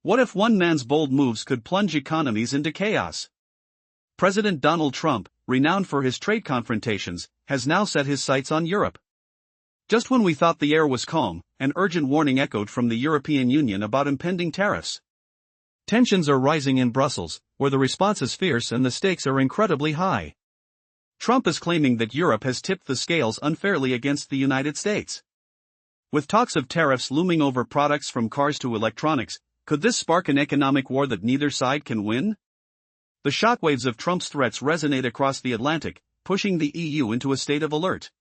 What if one man's bold moves could plunge economies into chaos? President Donald Trump, renowned for his trade confrontations, has now set his sights on Europe. Just when we thought the air was calm, an urgent warning echoed from the European Union about impending tariffs. Tensions are rising in Brussels, where the response is fierce and the stakes are incredibly high. Trump is claiming that Europe has tipped the scales unfairly against the United States. With talks of tariffs looming over products from cars to electronics, could this spark an economic war that neither side can win? The shockwaves of Trump's threats resonate across the Atlantic, pushing the EU into a state of alert.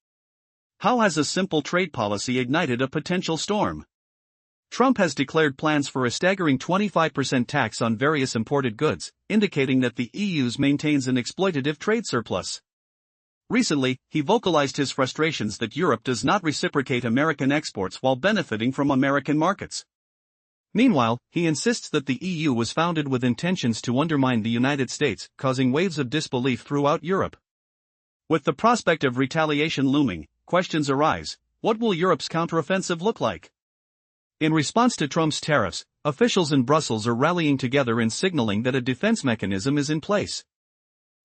How has a simple trade policy ignited a potential storm? Trump has declared plans for a staggering 25% tax on various imported goods, indicating that the EU maintains an exploitative trade surplus. Recently, he vocalized his frustrations that Europe does not reciprocate American exports while benefiting from American markets. Meanwhile, he insists that the EU was founded with intentions to undermine the United States, causing waves of disbelief throughout Europe. With the prospect of retaliation looming, questions arise: what will Europe's counteroffensive look like? In response to Trump's tariffs, officials in Brussels are rallying together in signaling that a defense mechanism is in place.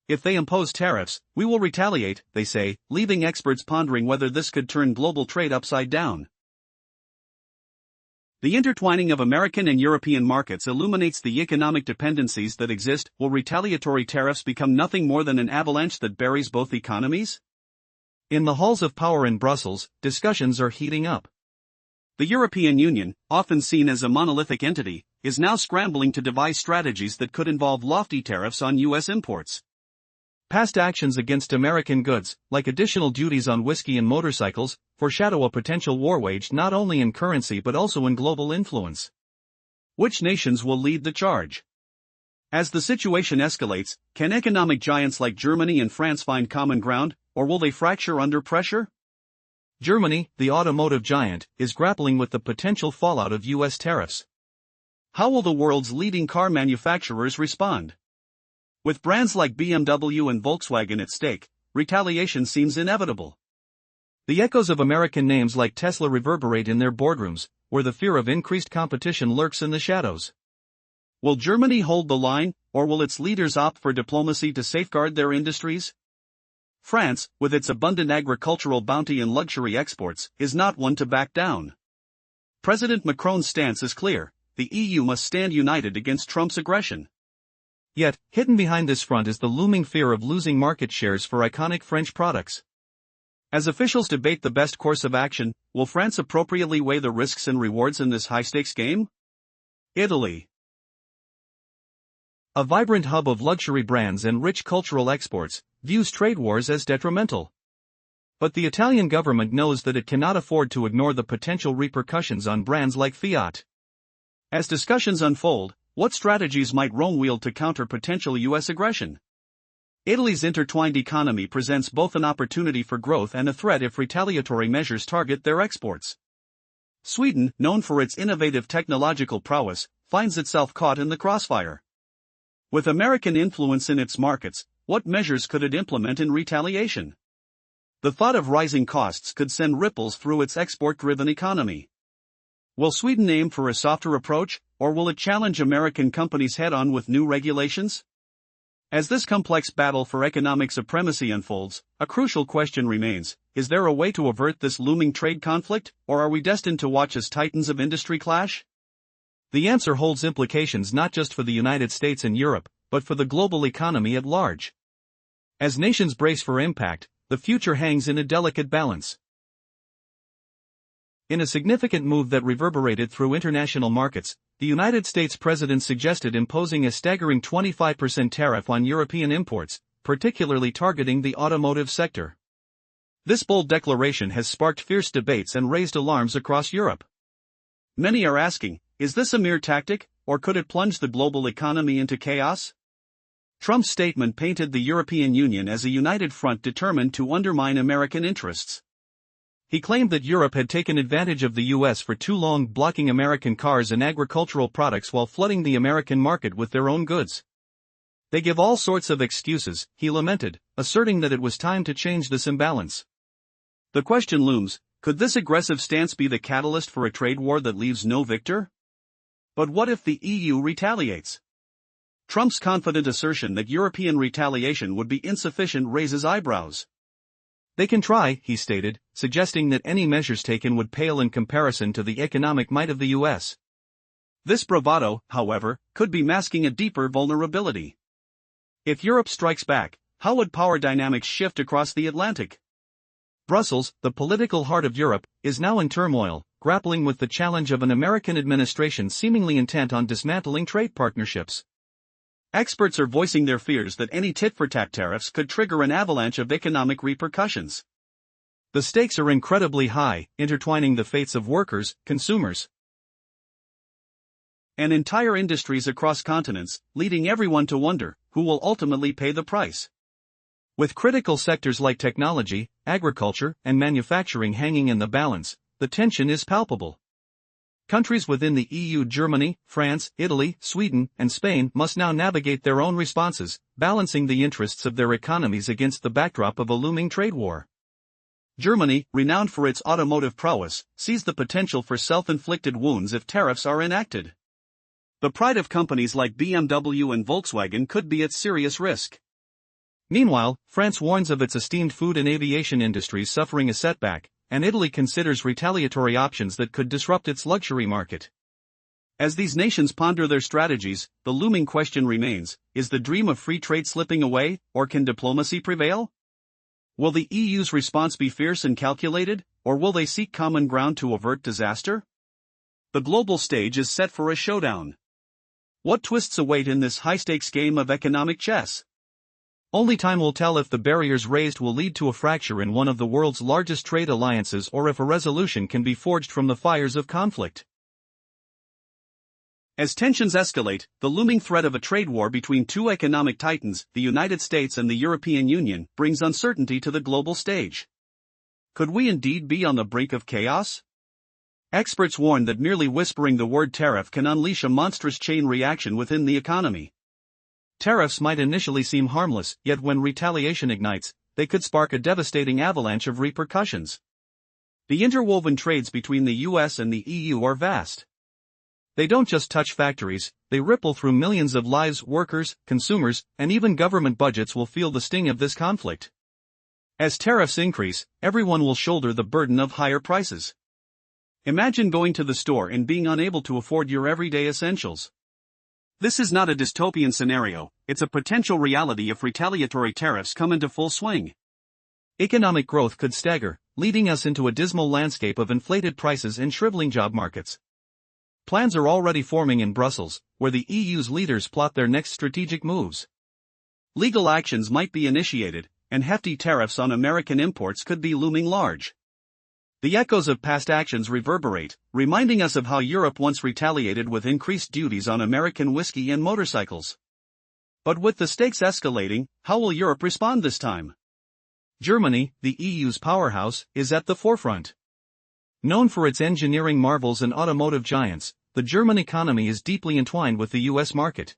If they impose tariffs, we will retaliate, they say, leaving experts pondering whether this could turn global trade upside down. The intertwining of American and European markets illuminates the economic dependencies that exist. Will retaliatory tariffs become nothing more than an avalanche that buries both economies? In the halls of power in Brussels, discussions are heating up. The European Union, often seen as a monolithic entity, is now scrambling to devise strategies that could involve lofty tariffs on U.S. imports. Past actions against American goods, like additional duties on whiskey and motorcycles, foreshadow a potential war waged not only in currency but also in global influence. Which nations will lead the charge? As the situation escalates, can economic giants like Germany and France find common ground, or will they fracture under pressure? Germany, the automotive giant, is grappling with the potential fallout of U.S. tariffs. How will the world's leading car manufacturers respond? With brands like BMW and Volkswagen at stake, retaliation seems inevitable. The echoes of American names like Tesla reverberate in their boardrooms, where the fear of increased competition lurks in the shadows. Will Germany hold the line, or will its leaders opt for diplomacy to safeguard their industries? France, with its abundant agricultural bounty and luxury exports, is not one to back down. President Macron's stance is clear: the EU must stand united against Trump's aggression. Yet, hidden behind this front is the looming fear of losing market shares for iconic French products. As officials debate the best course of action, will France appropriately weigh the risks and rewards in this high-stakes game? Italy, a vibrant hub of luxury brands and rich cultural exports, views trade wars as detrimental. But the Italian government knows that it cannot afford to ignore the potential repercussions on brands like Fiat. As discussions unfold, what strategies might Rome wield to counter potential U.S. aggression? Italy's intertwined economy presents both an opportunity for growth and a threat if retaliatory measures target their exports. Sweden, known for its innovative technological prowess, finds itself caught in the crossfire. With American influence in its markets, what measures could it implement in retaliation? The thought of rising costs could send ripples through its export-driven economy. Will Sweden aim for a softer approach, or will it challenge American companies head-on with new regulations? As this complex battle for economic supremacy unfolds, a crucial question remains: is there a way to avert this looming trade conflict, or are we destined to watch as titans of industry clash? The answer holds implications not just for the United States and Europe, but for the global economy at large. As nations brace for impact, the future hangs in a delicate balance. In a significant move that reverberated through international markets, the United States President suggested imposing a staggering 25% tariff on European imports, particularly targeting the automotive sector. This bold declaration has sparked fierce debates and raised alarms across Europe. Many are asking, is this a mere tactic, or could it plunge the global economy into chaos? Trump's statement painted the European Union as a united front determined to undermine American interests. He claimed that Europe had taken advantage of the U.S. for too long, blocking American cars and agricultural products while flooding the American market with their own goods. They give all sorts of excuses, he lamented, asserting that it was time to change this imbalance. The question looms: could this aggressive stance be the catalyst for a trade war that leaves no victor? But what if the EU retaliates? Trump's confident assertion that European retaliation would be insufficient raises eyebrows. They can try, he stated, suggesting that any measures taken would pale in comparison to the economic might of the US. This bravado, however, could be masking a deeper vulnerability. If Europe strikes back, how would power dynamics shift across the Atlantic? Brussels, the political heart of Europe, is now in turmoil, grappling with the challenge of an American administration seemingly intent on dismantling trade partnerships. Experts are voicing their fears that any tit-for-tat tariffs could trigger an avalanche of economic repercussions. The stakes are incredibly high, intertwining the fates of workers, consumers, and entire industries across continents, leading everyone to wonder who will ultimately pay the price. With critical sectors like technology, agriculture, and manufacturing hanging in the balance, the tension is palpable. Countries within the EU, Germany, France, Italy, Sweden, and Spain must now navigate their own responses, balancing the interests of their economies against the backdrop of a looming trade war. Germany, renowned for its automotive prowess, sees the potential for self-inflicted wounds if tariffs are enacted. The pride of companies like BMW and Volkswagen could be at serious risk. Meanwhile, France warns of its esteemed food and aviation industries suffering a setback, and Italy considers retaliatory options that could disrupt its luxury market. As these nations ponder their strategies, the looming question remains, is the dream of free trade slipping away, or can diplomacy prevail? Will the EU's response be fierce and calculated, or will they seek common ground to avert disaster? The global stage is set for a showdown. What twists await in this high-stakes game of economic chess? Only time will tell if the barriers raised will lead to a fracture in one of the world's largest trade alliances or if a resolution can be forged from the fires of conflict. As tensions escalate, the looming threat of a trade war between two economic titans, the United States and the European Union, brings uncertainty to the global stage. Could we indeed be on the brink of chaos? Experts warn that merely whispering the word tariff can unleash a monstrous chain reaction within the economy. Tariffs might initially seem harmless, yet when retaliation ignites, they could spark a devastating avalanche of repercussions. The interwoven trades between the US and the EU are vast. They don't just touch factories, they ripple through millions of lives. Workers, consumers, and even government budgets will feel the sting of this conflict. As tariffs increase, everyone will shoulder the burden of higher prices. Imagine going to the store and being unable to afford your everyday essentials. This is not a dystopian scenario, it's a potential reality if retaliatory tariffs come into full swing. Economic growth could stagger, leading us into a dismal landscape of inflated prices and shriveling job markets. Plans are already forming in Brussels, where the EU's leaders plot their next strategic moves. Legal actions might be initiated, and hefty tariffs on American imports could be looming large. The echoes of past actions reverberate, reminding us of how Europe once retaliated with increased duties on American whiskey and motorcycles. But with the stakes escalating, how will Europe respond this time? Germany, the EU's powerhouse, is at the forefront. Known for its engineering marvels and automotive giants, the German economy is deeply entwined with the US market.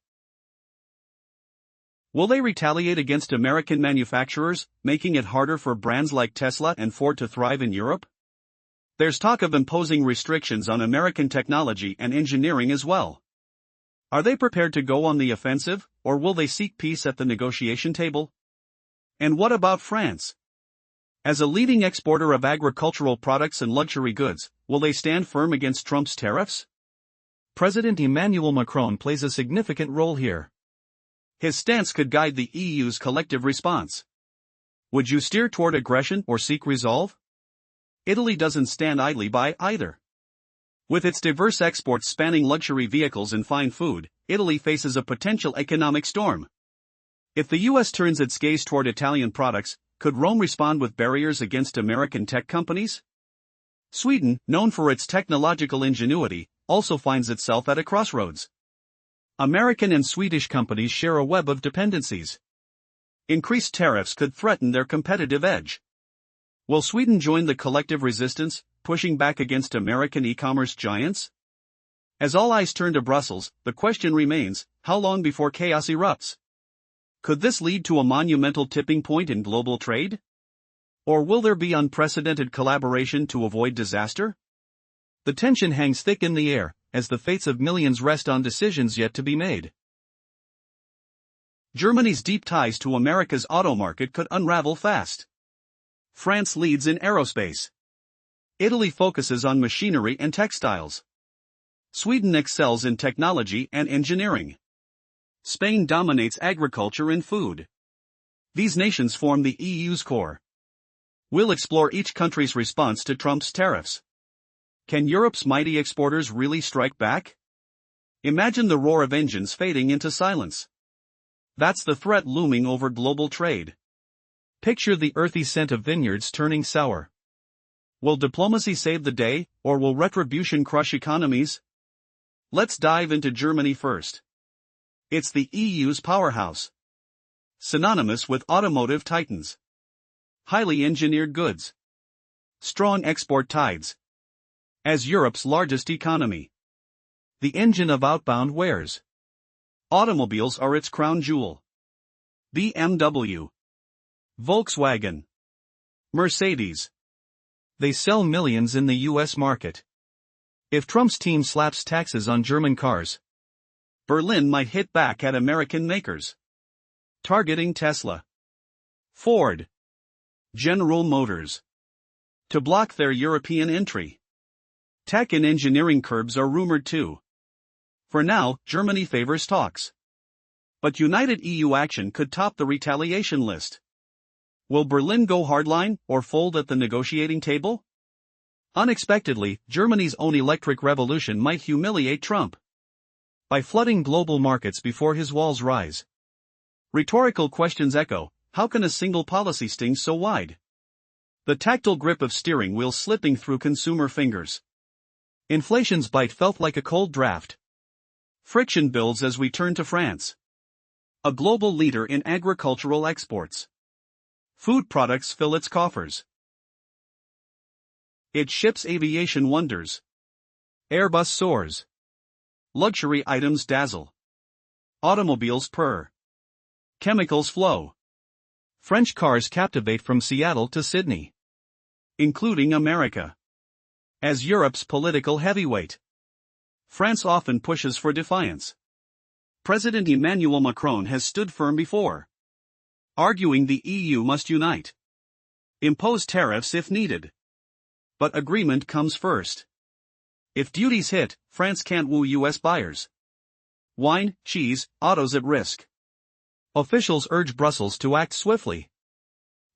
Will they retaliate against American manufacturers, making it harder for brands like Tesla and Ford to thrive in Europe? There's talk of imposing restrictions on American technology and engineering as well. Are they prepared to go on the offensive, or will they seek peace at the negotiation table? And what about France? As a leading exporter of agricultural products and luxury goods, will they stand firm against Trump's tariffs? President Emmanuel Macron plays a significant role here. His stance could guide the EU's collective response. Would you steer toward aggression or seek resolve? Italy doesn't stand idly by either. With its diverse exports spanning luxury vehicles and fine food, Italy faces a potential economic storm. If the US turns its gaze toward Italian products, could Rome respond with barriers against American tech companies? Sweden, known for its technological ingenuity, also finds itself at a crossroads. American and Swedish companies share a web of dependencies. Increased tariffs could threaten their competitive edge. Will Sweden join the collective resistance, pushing back against American e-commerce giants? As all eyes turn to Brussels, the question remains, how long before chaos erupts? Could this lead to a monumental tipping point in global trade? Or will there be unprecedented collaboration to avoid disaster? The tension hangs thick in the air, as the fates of millions rest on decisions yet to be made. Germany's deep ties to America's auto market could unravel fast. France leads in aerospace. Italy focuses on machinery and textiles. Sweden excels in technology and engineering. Spain dominates agriculture and food. These nations form the EU's core. We'll explore each country's response to Trump's tariffs. Can Europe's mighty exporters really strike back? Imagine the roar of engines fading into silence. That's the threat looming over global trade. Picture the earthy scent of vineyards turning sour. Will diplomacy save the day, or will retribution crush economies? Let's dive into Germany first. It's the EU's powerhouse. Synonymous with automotive titans. Highly engineered goods. Strong export tides. As Europe's largest economy. The engine of outbound wares. Automobiles are its crown jewel. BMW. Volkswagen. Mercedes. They sell millions in the US market. If Trump's team slaps taxes on German cars, Berlin might hit back at American makers. Targeting Tesla. Ford. General Motors. To block their European entry. Tech and engineering curbs are rumored too. For now, Germany favors talks. But united EU action could top the retaliation list. Will Berlin go hardline, or fold at the negotiating table? Unexpectedly, Germany's own electric revolution might humiliate Trump. By flooding global markets before his walls rise. Rhetorical questions echo, how can a single policy sting so wide? The tactile grip of steering wheel slipping through consumer fingers. Inflation's bite felt like a cold draft. Friction builds as we turn to France. A global leader in agricultural exports. Food products fill its coffers. It ships aviation wonders. Airbus soars. Luxury items dazzle. Automobiles purr. Chemicals flow. French cars captivate from Seattle to Sydney. Including America. As Europe's political heavyweight, France often pushes for defiance. President Emmanuel Macron has stood firm before, arguing the EU must unite. Impose tariffs if needed. But agreement comes first. If duties hit, France can't woo US buyers. Wine, cheese, autos at risk. Officials urge Brussels to act swiftly.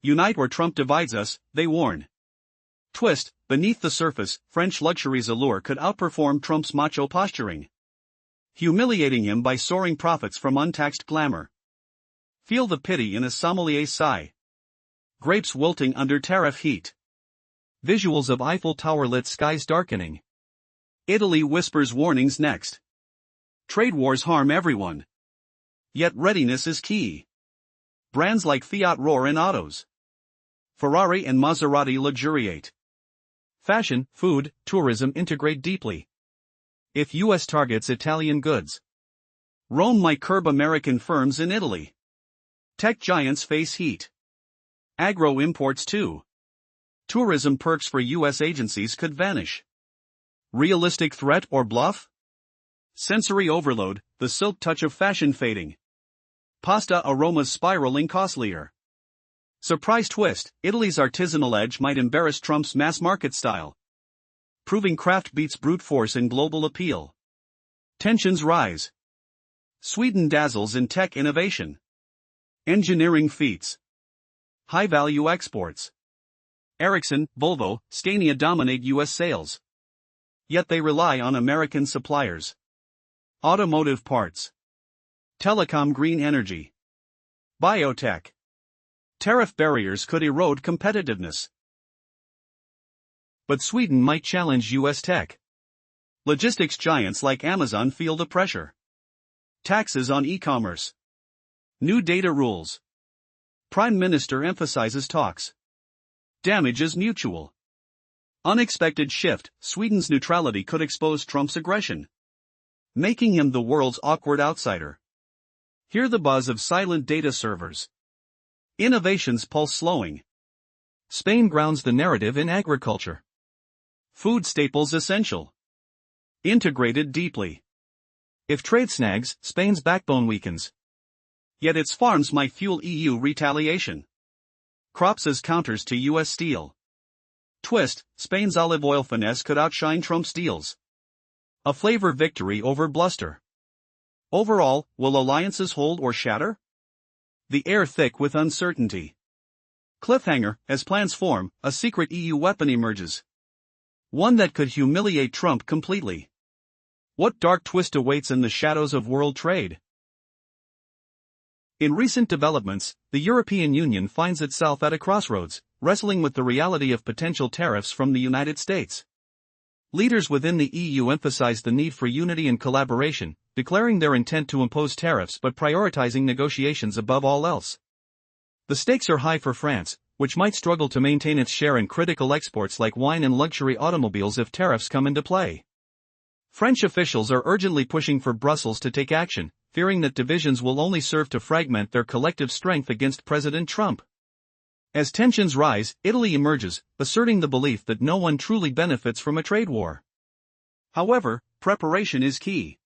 Unite or Trump divides us, they warn. Twist, beneath the surface, French luxury's allure could outperform Trump's macho posturing. Humiliating him by soaring profits from untaxed glamour. Feel the pity in a sommelier's sigh. Grapes wilting under tariff heat. Visuals of Eiffel Tower-lit skies darkening. Italy whispers warnings next. Trade wars harm everyone. Yet readiness is key. Brands like Fiat roar in autos. Ferrari and Maserati luxuriate. Fashion, food, tourism integrate deeply. If US targets Italian goods, Rome might curb American firms in Italy. Tech giants face heat. Agro imports too. Tourism perks for US agencies could vanish. Realistic threat or bluff? Sensory overload, the silk touch of fashion fading. Pasta aromas spiraling costlier. Surprise twist, Italy's artisanal edge might embarrass Trump's mass-market style. Proving craft beats brute force in global appeal. Tensions rise. Sweden dazzles in tech innovation. Engineering feats. High-value exports. Ericsson, Volvo, Scania dominate US sales. Yet they rely on American suppliers. Automotive parts. Telecom green energy. Biotech. Tariff barriers could erode competitiveness. But Sweden might challenge US tech. Logistics giants like Amazon feel the pressure. Taxes on e-commerce. New data rules. Prime Minister emphasizes talks. Damage is mutual. Unexpected shift, Sweden's neutrality could expose Trump's aggression, making him the world's awkward outsider. Hear the buzz of silent data servers. Innovation's pulse slowing. Spain grounds the narrative in agriculture. Food staples essential. Integrated deeply. If trade snags, Spain's backbone weakens. Yet its farms might fuel EU retaliation. Crops as counters to US steel. Twist, Spain's olive oil finesse could outshine Trump's deals. A flavor victory over bluster. Overall, will alliances hold or shatter? The air thick with uncertainty. Cliffhanger, as plans form, a secret EU weapon emerges. One that could humiliate Trump completely. What dark twist awaits in the shadows of world trade? In recent developments, the European Union finds itself at a crossroads, wrestling with the reality of potential tariffs from the United States. Leaders within the EU emphasized the need for unity and collaboration, declaring their intent to impose tariffs but prioritizing negotiations above all else. The stakes are high for France, which might struggle to maintain its share in critical exports like wine and luxury automobiles if tariffs come into play. French officials are urgently pushing for Brussels to take action, fearing that divisions will only serve to fragment their collective strength against President Trump. As tensions rise, Italy emerges, asserting the belief that no one truly benefits from a trade war. However, preparation is key.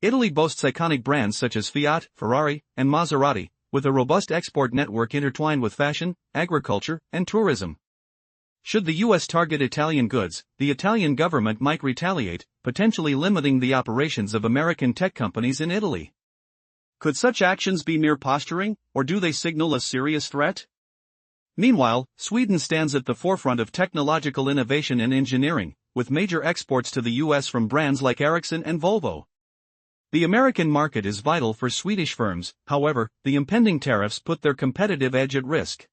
Italy boasts iconic brands such as Fiat, Ferrari, and Maserati, with a robust export network intertwined with fashion, agriculture, and tourism. Should the US target Italian goods, the Italian government might retaliate, potentially limiting the operations of American tech companies in Italy. Could such actions be mere posturing, or do they signal a serious threat? Meanwhile, Sweden stands at the forefront of technological innovation and engineering, with major exports to the US from brands like Ericsson and Volvo. The American market is vital for Swedish firms, however, the impending tariffs put their competitive edge at risk.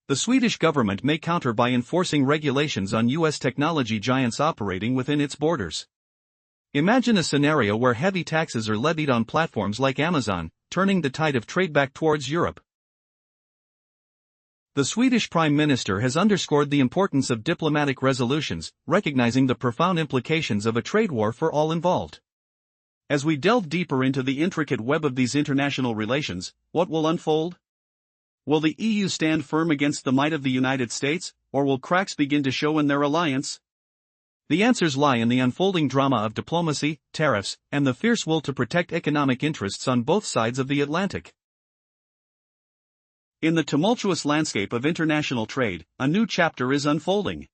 The Swedish government may counter by enforcing regulations on US technology giants operating within its borders. Imagine a scenario where heavy taxes are levied on platforms like Amazon, turning the tide of trade back towards Europe. The Swedish Prime Minister has underscored the importance of diplomatic resolutions, recognizing the profound implications of a trade war for all involved. As we delve deeper into the intricate web of these international relations, what will unfold? Will the EU stand firm against the might of the United States, or will cracks begin to show in their alliance? The answers lie in the unfolding drama of diplomacy, tariffs, and the fierce will to protect economic interests on both sides of the Atlantic. In the tumultuous landscape of international trade, a new chapter is unfolding.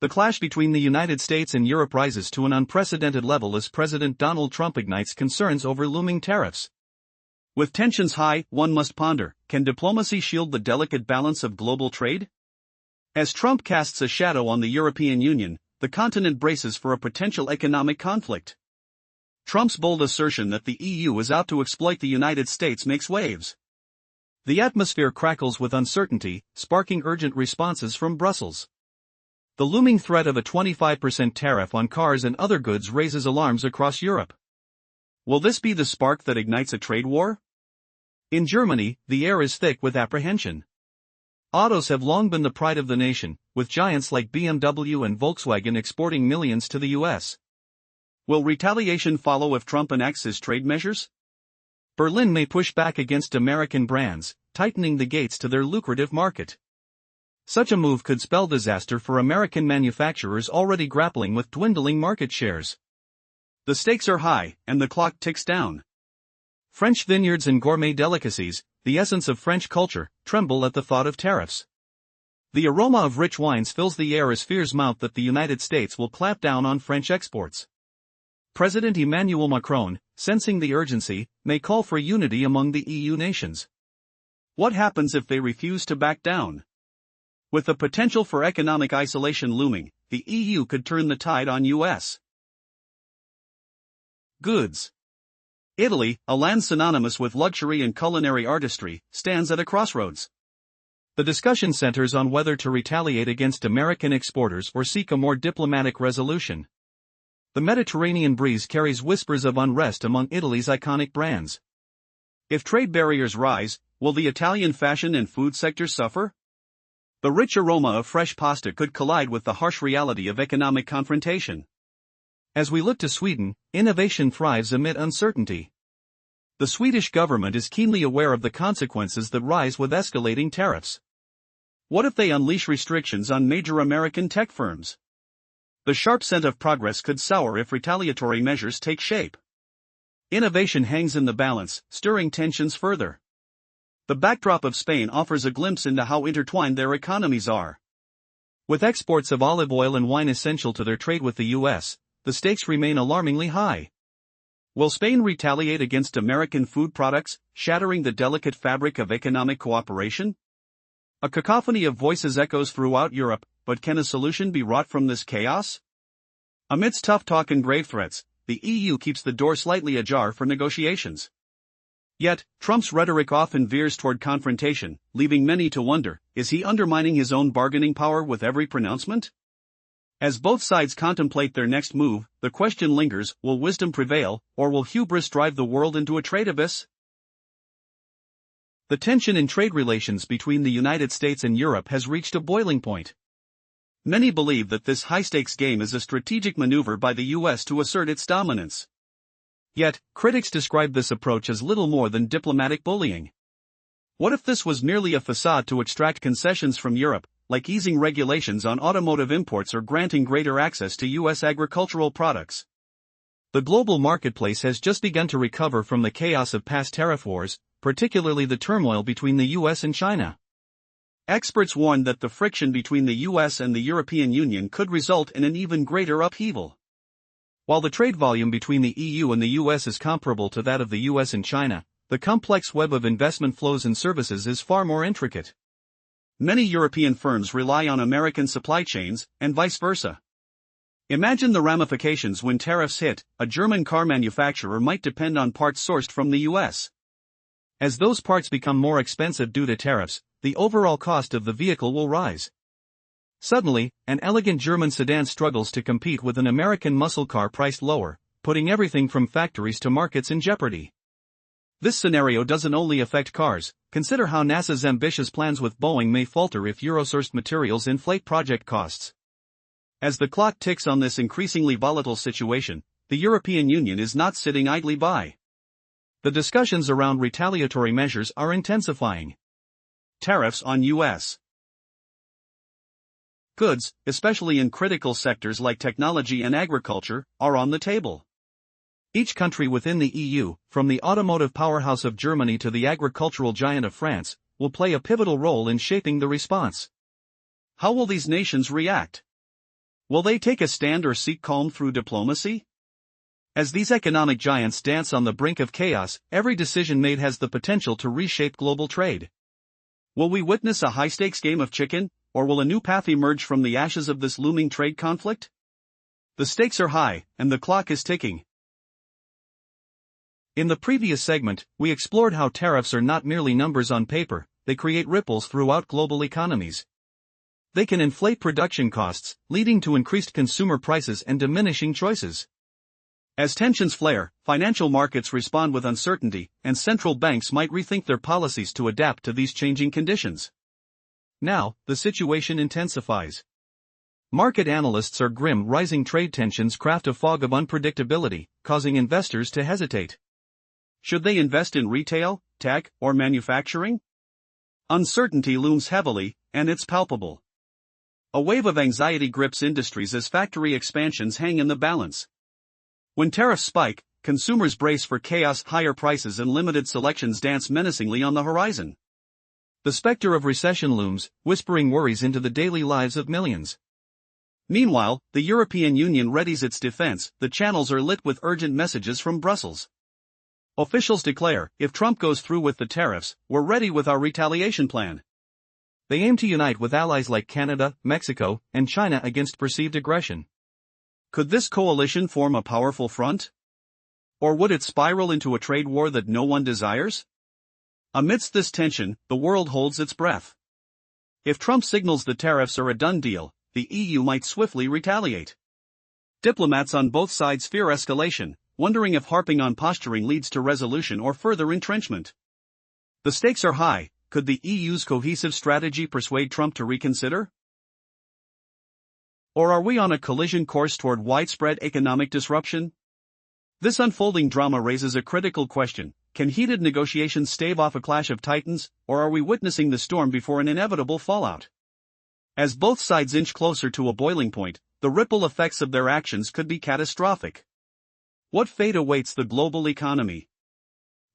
The clash between the United States and Europe rises to an unprecedented level as President Donald Trump ignites concerns over looming tariffs. With tensions high, one must ponder, can diplomacy shield the delicate balance of global trade? As Trump casts a shadow on the European Union, the continent braces for a potential economic conflict. Trump's bold assertion that the EU is out to exploit the United States makes waves. The atmosphere crackles with uncertainty, sparking urgent responses from Brussels. The looming threat of a 25% tariff on cars and other goods raises alarms across Europe. Will this be the spark that ignites a trade war? In Germany, the air is thick with apprehension. Autos have long been the pride of the nation, with giants like BMW and Volkswagen exporting millions to the US. Will retaliation follow if Trump enacts his trade measures? Berlin may push back against American brands, tightening the gates to their lucrative market. Such a move could spell disaster for American manufacturers already grappling with dwindling market shares. The stakes are high, and the clock ticks down. French vineyards and gourmet delicacies, the essence of French culture, tremble at the thought of tariffs. The aroma of rich wines fills the air as fears mount that the United States will clamp down on French exports. President Emmanuel Macron, sensing the urgency, may call for unity among the EU nations. What happens if they refuse to back down? With the potential for economic isolation looming, the EU could turn the tide on US goods. Italy, a land synonymous with luxury and culinary artistry, stands at a crossroads. The discussion centers on whether to retaliate against American exporters or seek a more diplomatic resolution. The Mediterranean breeze carries whispers of unrest among Italy's iconic brands. If trade barriers rise, will the Italian fashion and food sectors suffer? The rich aroma of fresh pasta could collide with the harsh reality of economic confrontation. As we look to Sweden, innovation thrives amid uncertainty. The Swedish government is keenly aware of the consequences that rise with escalating tariffs. What if they unleash restrictions on major American tech firms? The sharp scent of progress could sour if retaliatory measures take shape. Innovation hangs in the balance, stirring tensions further. The backdrop of Spain offers a glimpse into how intertwined their economies are. With exports of olive oil and wine essential to their trade with the US, the stakes remain alarmingly high. Will Spain retaliate against American food products, shattering the delicate fabric of economic cooperation? A cacophony of voices echoes throughout Europe, but can a solution be wrought from this chaos? Amidst tough talk and grave threats, the EU keeps the door slightly ajar for negotiations. Yet, Trump's rhetoric often veers toward confrontation, leaving many to wonder, is he undermining his own bargaining power with every pronouncement? As both sides contemplate their next move, the question lingers, will wisdom prevail, or will hubris drive the world into a trade abyss? The tension in trade relations between the United States and Europe has reached a boiling point. Many believe that this high-stakes game is a strategic maneuver by the US to assert its dominance. Yet, critics describe this approach as little more than diplomatic bullying. What if this was merely a facade to extract concessions from Europe, like easing regulations on automotive imports or granting greater access to US agricultural products? The global marketplace has just begun to recover from the chaos of past tariff wars, particularly the turmoil between the US and China. Experts warn that the friction between the US and the European Union could result in an even greater upheaval. While the trade volume between the EU and the US is comparable to that of the US and China, the complex web of investment flows and services is far more intricate. Many European firms rely on American supply chains, and vice versa. Imagine the ramifications when tariffs hit. A German car manufacturer might depend on parts sourced from the US. As those parts become more expensive due to tariffs, the overall cost of the vehicle will rise. Suddenly, an elegant German sedan struggles to compete with an American muscle car priced lower, putting everything from factories to markets in jeopardy. This scenario doesn't only affect cars. Consider how NASA's ambitious plans with Boeing may falter if Euro-sourced materials inflate project costs. As the clock ticks on this increasingly volatile situation, the European Union is not sitting idly by. The discussions around retaliatory measures are intensifying. Tariffs on U.S. goods, especially in critical sectors like technology and agriculture, are on the table. Each country within the EU, from the automotive powerhouse of Germany to the agricultural giant of France, will play a pivotal role in shaping the response. How will these nations react? Will they take a stand or seek calm through diplomacy? As these economic giants dance on the brink of chaos, every decision made has the potential to reshape global trade. Will we witness a high-stakes game of chicken, or will a new path emerge from the ashes of this looming trade conflict? The stakes are high, and the clock is ticking. In the previous segment, we explored how tariffs are not merely numbers on paper, they create ripples throughout global economies. They can inflate production costs, leading to increased consumer prices and diminishing choices. As tensions flare, financial markets respond with uncertainty, and central banks might rethink their policies to adapt to these changing conditions. Now, the situation intensifies. Market analysts are grim. Rising trade tensions craft a fog of unpredictability, causing investors to hesitate. Should they invest in retail, tech, or manufacturing? Uncertainty looms heavily, and it's palpable. A wave of anxiety grips industries as factory expansions hang in the balance. When tariffs spike, consumers brace for chaos. Higher prices and limited selections dance menacingly on the horizon. The specter of recession looms, whispering worries into the daily lives of millions. Meanwhile, the European Union readies its defense. The channels are lit with urgent messages from Brussels. Officials declare, if Trump goes through with the tariffs, we're ready with our retaliation plan. They aim to unite with allies like Canada, Mexico, and China against perceived aggression. Could this coalition form a powerful front? Or would it spiral into a trade war that no one desires? Amidst this tension, the world holds its breath. If Trump signals the tariffs are a done deal, the EU might swiftly retaliate. Diplomats on both sides fear escalation, wondering if harping on posturing leads to resolution or further entrenchment. The stakes are high. Could the EU's cohesive strategy persuade Trump to reconsider? Or are we on a collision course toward widespread economic disruption? This unfolding drama raises a critical question. Can heated negotiations stave off a clash of titans, or are we witnessing the storm before an inevitable fallout? As both sides inch closer to a boiling point, the ripple effects of their actions could be catastrophic. What fate awaits the global economy?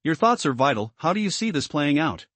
Your thoughts are vital. How do you see this playing out?